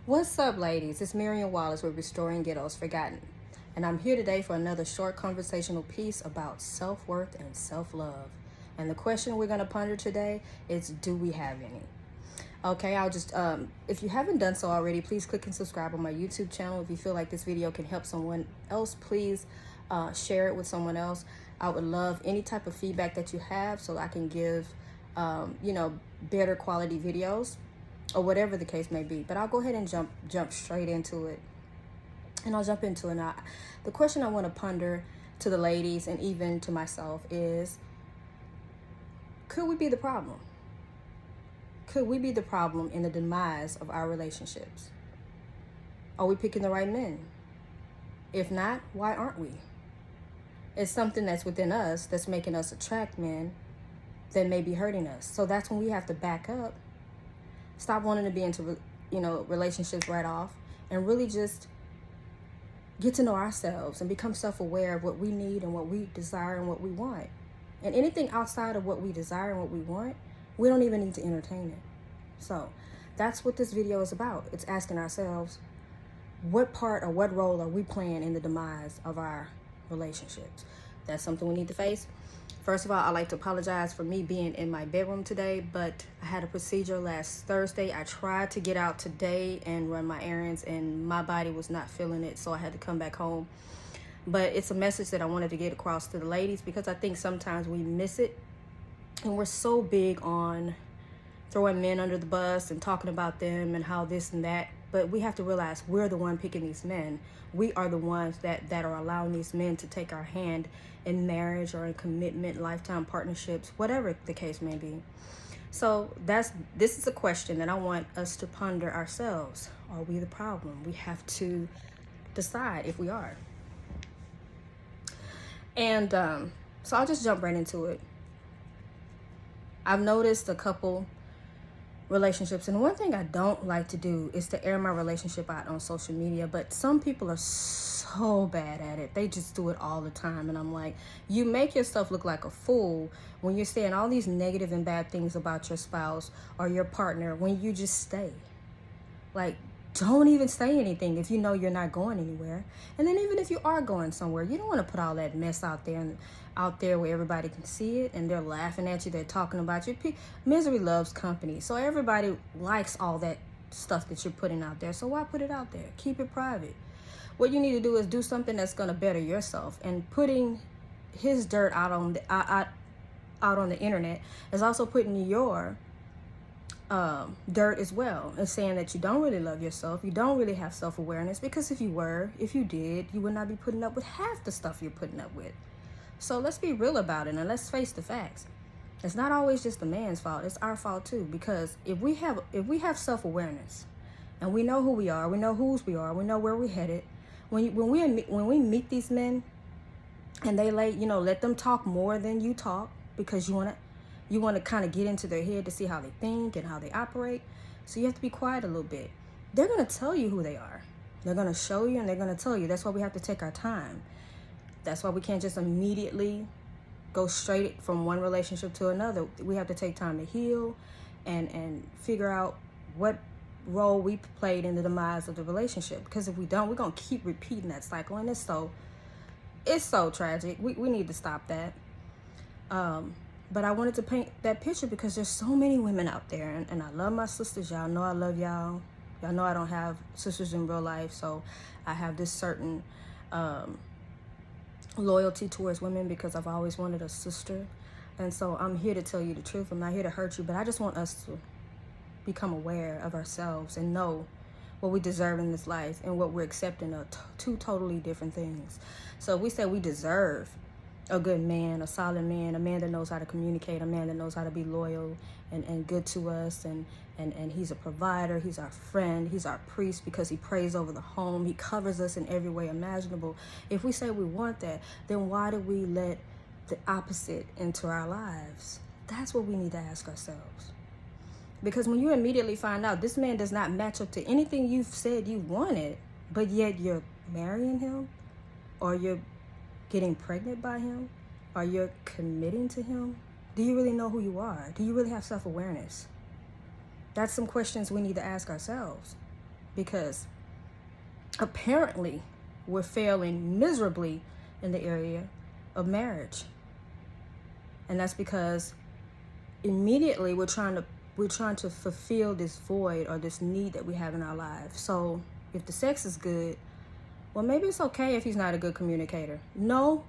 What's up, ladies? It's Marion Wallace with Restoring Ghettos Forgotten, and I'm here today for another short conversational piece about self-worth and self-love. And the question we're going to ponder today is, do we have any? Okay, I'll just, if you haven't done so already, please click and subscribe on my YouTube channel. If you feel like this video can help someone else, please share it with someone else. I would love any type of feedback that you have so I can give, better quality videos, or whatever the case may be. But I'll go ahead and jump straight into it. And I'll jump into it now. The question I want to ponder to the ladies and even to myself is, could we be the problem? Could we be the problem in the demise of our relationships? Are we picking the right men? If not, why aren't we? It's something that's within us that's making us attract men that may be hurting us. So that's when we have to back up. Stop wanting to be into, relationships right off, and really just get to know ourselves and become self-aware of what we need and what we desire and what we want. And anything outside of what we desire and what we want, we don't even need to entertain it. So that's what this video is about. It's asking ourselves, what part or what role are we playing in the demise of our relationships? That's something we need to face. First of all, I'd like to apologize for me being in my bedroom today, but I had a procedure last Thursday. I tried to get out today and run my errands, and my body was not feeling it, so I had to come back home. But it's a message that I wanted to get across to the ladies, because I think sometimes we miss it, and we're so big on throwing men under the bus and talking about them and how this and that. But we have to realize we're the one picking these men. We are the ones that are allowing these men to take our hand in marriage or in commitment, lifetime partnerships, whatever the case may be. So this is a question that I want us to ponder ourselves. Are we the problem? We have to decide if we are. And so I'll just jump right into it. I've noticed a couple relationships, and one thing I don't like to do is to air my relationship out on social media, but some people are so bad at it. They just do it all the time, and I'm like, you make yourself look like a fool when you're saying all these negative and bad things about your spouse or your partner when you just stay. Like, don't even say anything if you know you're not going anywhere. And then even if you are going somewhere, you don't want to put all that mess out there where everybody can see it and they're laughing at you, they're talking about you. Misery loves company. So everybody likes all that stuff that you're putting out there. So why put it out there? Keep it private. What you need to do is do something that's going to better yourself. And putting his dirt out on the internet is also putting your dirt as well, and saying that you don't really love yourself, you don't really have self-awareness, because if you did, you would not be putting up with half the stuff you're putting up with. So let's be real about it, and let's face the facts. It's not always just the man's fault, it's our fault too, because if we have self-awareness and we know who we are, we know whose we are, we know where we're headed, when we meet these men and they let them talk more than you talk, because you want to kind of get into their head to see how they think and how they operate. So you have to be quiet a little bit. They're going to tell you who they are. They're going to show you and they're going to tell you. That's why we have to take our time. That's why we can't just immediately go straight from one relationship to another. We have to take time to heal and figure out what role we played in the demise of the relationship. Because if we don't, we're going to keep repeating that cycle. And it's so tragic. We need to stop that. But I wanted to paint that picture because there's so many women out there, and I love my sisters. Y'all know I love y'all. Y'all know I don't have sisters in real life, so I have this certain loyalty towards women because I've always wanted a sister. And so I'm here to tell you the truth. I'm not here to hurt you, but I just want us to become aware of ourselves and know what we deserve in this life and what we're accepting are two totally different things. So we say we deserve a good man, a solid man, a man that knows how to communicate, a man that knows how to be loyal and good to us, and he's a provider, he's our friend, he's our priest because he prays over the home, he covers us in every way imaginable. If we say we want that, then why do we let the opposite into our lives? That's what we need to ask ourselves. Because when you immediately find out this man does not match up to anything you've said you wanted, but yet you're marrying him, or you're getting pregnant by him, or you're committing to him, do you really know who you are? Do you really have self-awareness? That's some questions we need to ask ourselves. because apparently we're failing miserably in the area of marriage. And that's because immediately we're trying to fulfill this void or this need that we have in our lives. So if the sex is good, well, maybe it's okay if he's not a good communicator. No,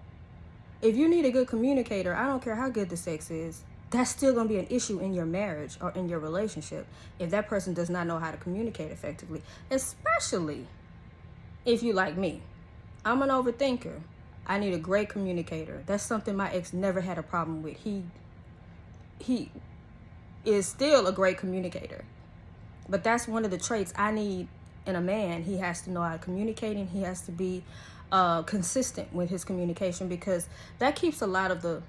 if you need a good communicator, I don't care how good the sex is, that's still going to be an issue in your marriage or in your relationship if that person does not know how to communicate effectively, especially if you like me. I'm an overthinker. I need a great communicator. That's something my ex never had a problem with. He is still a great communicator. But that's one of the traits I need in a man. He has to know how to communicate, and he has to be consistent with his communication, because that keeps a lot of the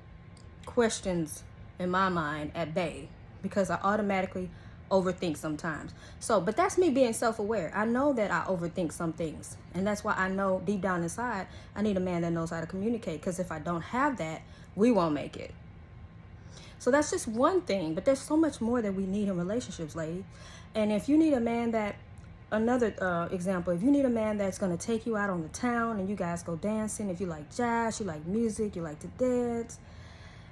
questions in my mind at bay, because I automatically overthink sometimes. So, but that's me being self-aware. I know that I overthink some things, and that's why I know deep down inside I need a man that knows how to communicate, because if I don't have that, we won't make it. So that's just one thing, but there's so much more that we need in relationships, lady. And if you need a man that, another example, if you need a man that's going to take you out on the town and you guys go dancing, if you like jazz, you like music, you like to dance,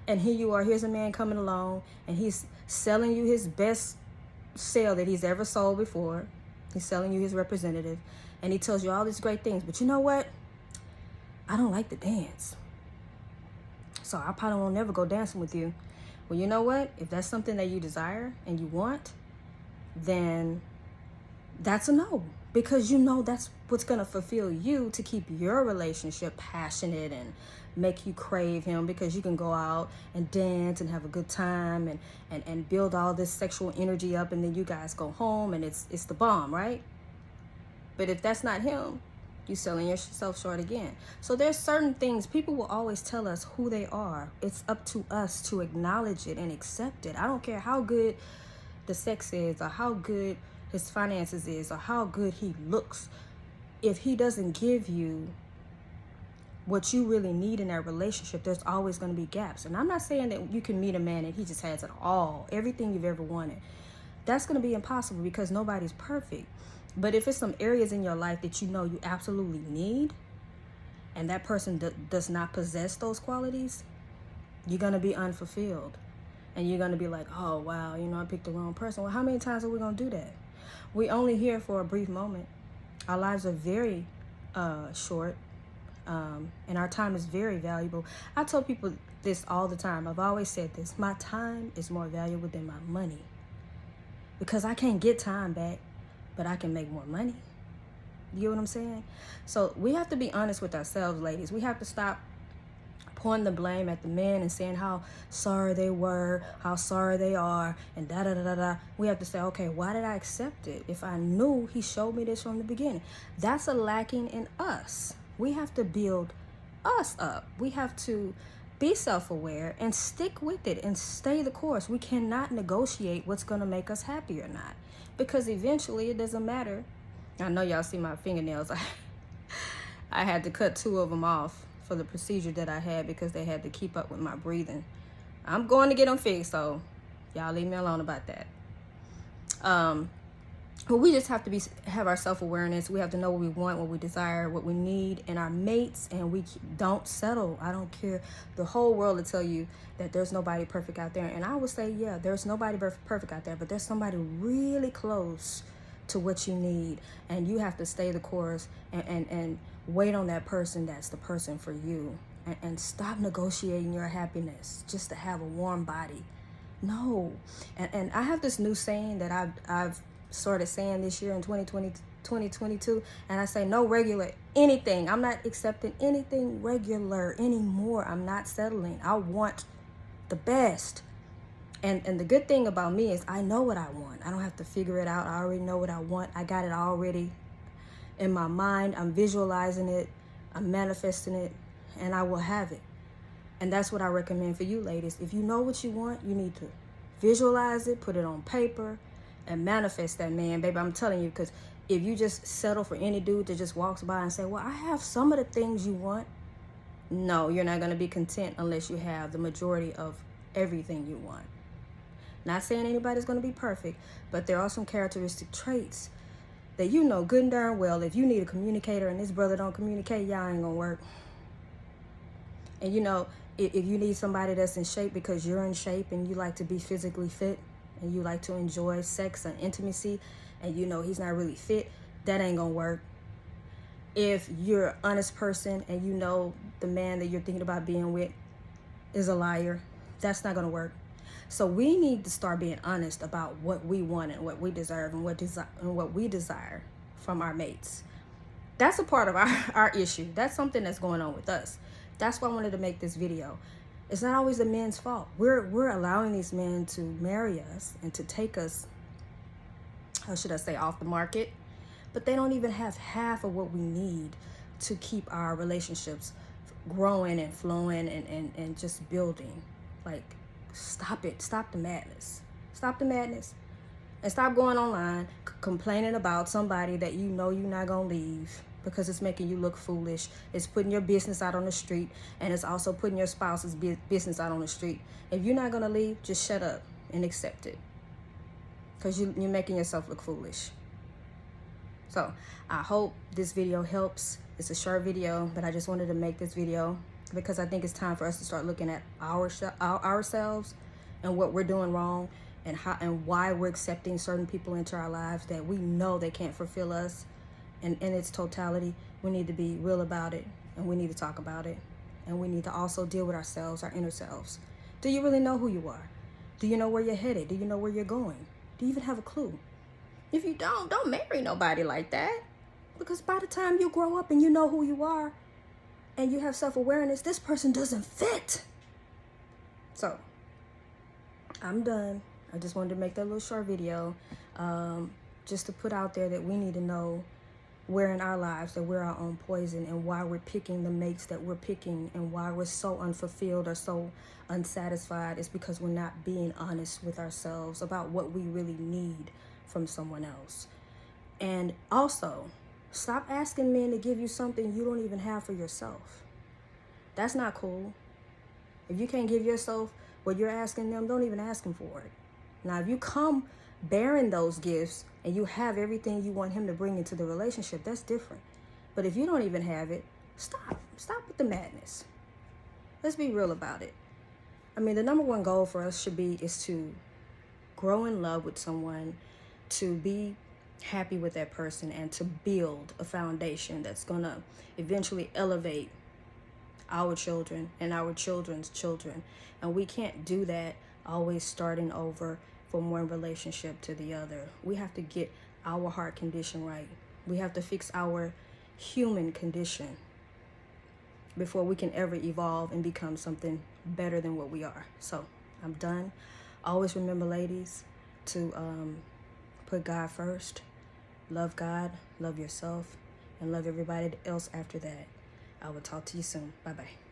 and here you are, here's a man coming along and he's selling you his best sale that he's ever sold before. He's selling you his representative, and he tells you all these great things, but you know what? I don't like to dance, so I probably won't never go dancing with you. Well, you know what? If that's something that you desire and you want, then that's a no, because you know that's what's going to fulfill you to keep your relationship passionate and make you crave him, because you can go out and dance and have a good time and build all this sexual energy up, and then you guys go home and it's the bomb, right? But if that's not him, you're selling yourself short again. So there's certain things, people will always tell us who they are. It's up to us to acknowledge it and accept it. I don't care how good the sex is, or how good his finances is, or how good he looks. If he doesn't give you what you really need in that relationship, there's always going to be gaps. And I'm not saying that you can meet a man and he just has it all, everything you've ever wanted. That's going to be impossible, because nobody's perfect. But if it's some areas in your life that you know you absolutely need, and that person does not possess those qualities, you're going to be unfulfilled. And you're going to be like, oh, wow, I picked the wrong person. Well, how many times are we going to do that? We only here for a brief moment. Our lives are very short, and our time is very valuable. I tell people this all the time. I've always said this. My time is more valuable than my money, because I can't get time back, but I can make more money. You get what I'm saying? So we have to be honest with ourselves, ladies. We have to stop pointing the blame at the men and saying how sorry they were, how sorry they are, and da-da-da-da-da. We have to say, okay, why did I accept it? If I knew he showed me this from the beginning. That's a lacking in us. We have to build us up. We have to be self-aware and stick with it and stay the course. We cannot negotiate what's going to make us happy or not, because eventually it doesn't matter. I know y'all see my fingernails. I had to cut 2 of them off for the procedure that I had, because they had to keep up with my breathing. I'm going to get them fixed, so y'all leave me alone about that. But we just have to have our self-awareness. We have to know what we want, what we desire, what we need in our mates, and we don't settle. I don't care. The whole world will tell you that there's nobody perfect out there, and I would say, yeah, there's nobody perfect out there, but there's somebody really close to what you need, and you have to stay the course and wait on that person that's the person for you, and stop negotiating your happiness just to have a warm body. No. And I have this new saying that I've started saying this year in 2022, and I say no regular anything. I'm not accepting anything regular anymore. I'm not settling. I want the best. And the good thing about me is I know what I want. I don't have to figure it out. I already know what I want. I got it already in my mind. I'm visualizing it. I'm manifesting it, and I will have it. And that's what I recommend for you ladies. If you know what you want, you need to visualize it, put it on paper, and manifest that man, baby. I'm telling you, because if you just settle for any dude that just walks by and say, well, I have some of the things you want, no, you're not going to be content unless you have the majority of everything you want. Not saying anybody's going to be perfect, but there are some characteristic traits that you know good and darn well if you need a communicator and this brother don't communicate, y'all ain't gonna work. And you know, if you need somebody that's in shape because you're in shape and you like to be physically fit and you like to enjoy sex and intimacy and you know he's not really fit, that ain't gonna work. If you're an honest person and you know the man that you're thinking about being with is a liar, that's not gonna work. So we need to start being honest about what we want and what we deserve and what we desire from our mates. That's a part of our issue. That's something that's going on with us. That's why I wanted to make this video. It's not always the men's fault. We're allowing these men to marry us and to take us, how should I say, off the market. But they don't even have half of what we need to keep our relationships growing and flowing and just building. Like, stop it. Stop the madness. Stop the madness. And stop going online complaining about somebody that you know you're not going to leave because it's making you look foolish. It's putting your business out on the street, and it's also putting your spouse's business out on the street. If you're not going to leave, just shut up and accept it because you're making yourself look foolish. So I hope this video helps. It's a short video, but I just wanted to make this video because I think it's time for us to start looking at ourselves and what we're doing wrong and how and why we're accepting certain people into our lives that we know they can't fulfill us. And in its totality, we need to be real about it, and we need to talk about it, and we need to also deal with ourselves, our inner selves. Do you really know who you are? Do you know where you're headed? Do you know where you're going? Do you even have a clue? If you don't marry nobody like that, because by the time you grow up and you know who you are and you have self-awareness, this person doesn't fit. So I'm done. I just wanted to make that little short video just to put out there that we need to know where in our lives that we're our own poison and why we're picking the mates that we're picking and why we're so unfulfilled or so unsatisfied. Is because we're not being honest with ourselves about what we really need from someone else. And also, stop asking men to give you something you don't even have for yourself. That's not cool. If you can't give yourself what you're asking them, don't even ask them for it. Now, if you come bearing those gifts and you have everything you want him to bring into the relationship, that's different. But if you don't even have it, stop with the madness. Let's be real about it. I mean, the number one goal for us is to grow in love with someone, to be happy with that person, and to build a foundation that's gonna eventually elevate our children and our children's children. And we can't do that always starting over from one relationship to the other. We have to get our heart condition right. We have to fix our human condition before we can ever evolve and become something better than what we are. So I'm done. Always remember, ladies, to put God first. Love God, love yourself, and love everybody else after that. I will talk to you soon. Bye-bye.